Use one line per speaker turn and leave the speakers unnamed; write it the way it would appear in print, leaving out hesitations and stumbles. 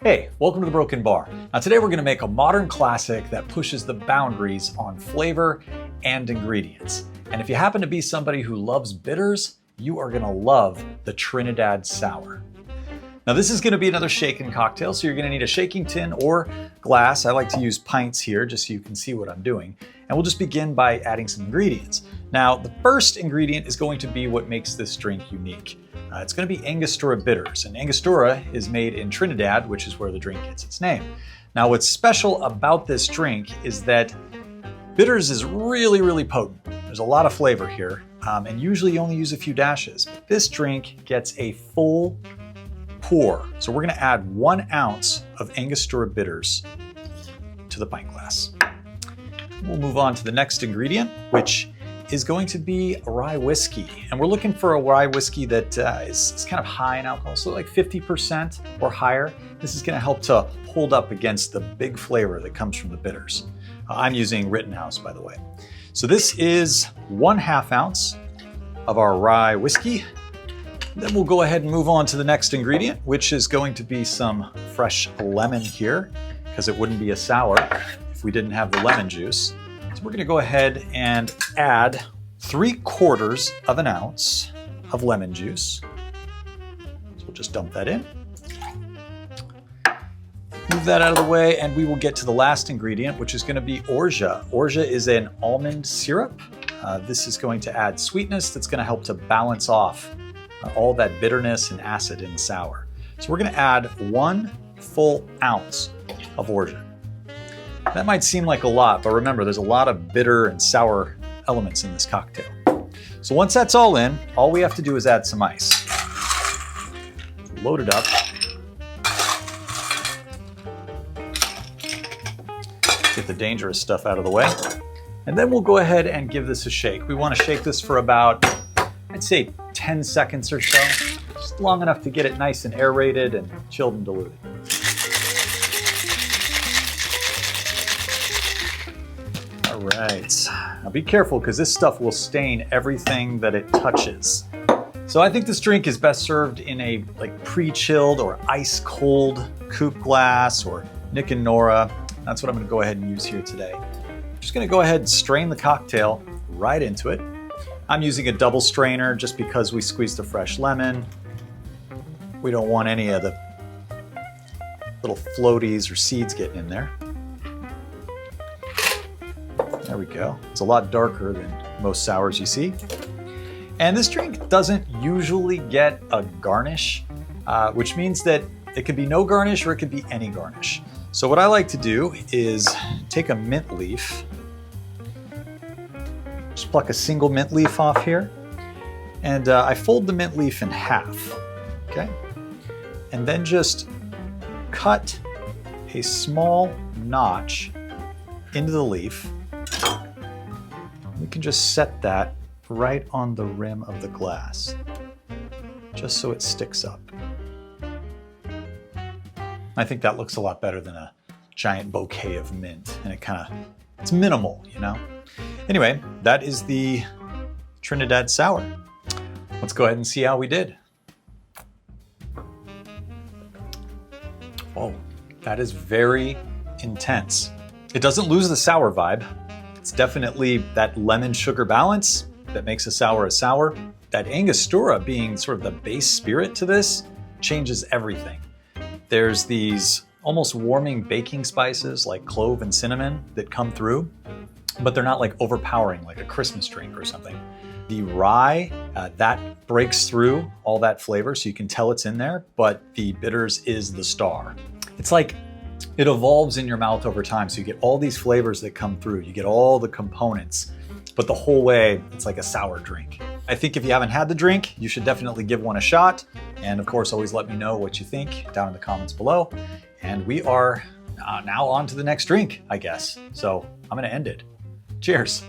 Hey, welcome to The Broken Bar. Now today we're going to make a modern classic that pushes the boundaries on flavor and ingredients. And if you happen to be somebody who loves bitters, you are going to love the Trinidad Sour. Now this is going to be another shaken cocktail, so you're going to need a shaking tin or glass. I like to use pints here just so you can see what I'm doing. And we'll just begin by adding some ingredients. Now the first ingredient is going to be what makes this drink unique. It's going to be Angostura Bitters, and Angostura is made in Trinidad, which is where the drink gets its name. Now what's special about this drink is that bitters is really potent. There's a lot of flavor here, and usually you only use a few dashes. This drink gets a full pour. So we're going to add 1 ounce of Angostura Bitters to the pint glass. We'll move on to the next ingredient, which is going to be rye whiskey. And we're looking for a rye whiskey that is kind of high in alcohol, so like 50% or higher. This is gonna help to hold up against the big flavor that comes from the bitters. I'm using Rittenhouse, by the way. So this is 1/2 ounce of our rye whiskey. Then we'll go ahead and move on to the next ingredient, which is going to be some fresh lemon here, because it wouldn't be a sour if we didn't have the lemon juice. So we're going to go ahead and add 3/4 of an ounce of lemon juice. So we'll just dump that in. Move that out of the way, and we will get to the last ingredient, which is going to be Orgeat. Orgeat is an almond syrup. This is going to add sweetness that's going to help to balance off all that bitterness and acid in the sour. So we're going to add 1 full ounce of Orgeat. That might seem like a lot, but remember, there's a lot of bitter and sour elements in this cocktail. So once that's all in, all we have to do is add some ice. Load it up. Get the dangerous stuff out of the way. And then we'll go ahead and give this a shake. We want to shake this for about, I'd say 10 seconds or so. Just long enough to get it nice and aerated and chilled and diluted. All right, now be careful because this stuff will stain everything that it touches. So I think this drink is best served in a pre-chilled or ice cold coupe glass or Nick and Nora. That's what I'm gonna go ahead and use here today. I'm just gonna go ahead and strain the cocktail right into it. I'm using a double strainer just because we squeezed a fresh lemon. We don't want any of the little floaties or seeds getting in there. There we go. It's a lot darker than most sours you see. And this drink doesn't usually get a garnish, which means that it could be no garnish or it could be any garnish. So what I like to do is take a mint leaf, just pluck a single mint leaf off here, and I fold the mint leaf in half, okay? And then just cut a small notch into the leaf. We can just set that right on the rim of the glass, just so it sticks up. I think that looks a lot better than a giant bouquet of mint, and it's minimal, you know? Anyway, that is the Trinidad Sour. Let's go ahead and see how we did. Oh, that is very intense. It doesn't lose the sour vibe. It's definitely that lemon sugar balance that makes a sour. That Angostura being sort of the base spirit to this changes everything. There's these almost warming baking spices like clove and cinnamon that come through, but they're not like overpowering like a Christmas drink or something. The rye, that breaks through all that flavor, so you can tell it's in there, but the bitters is the star. It's like it evolves in your mouth over time, so you get all these flavors that come through. You get all the components, but the whole way, it's like a sour drink. I think if you haven't had the drink, you should definitely give one a shot. And of course, always let me know what you think down in the comments below. And we are now on to the next drink, I guess. So I'm gonna end it. Cheers.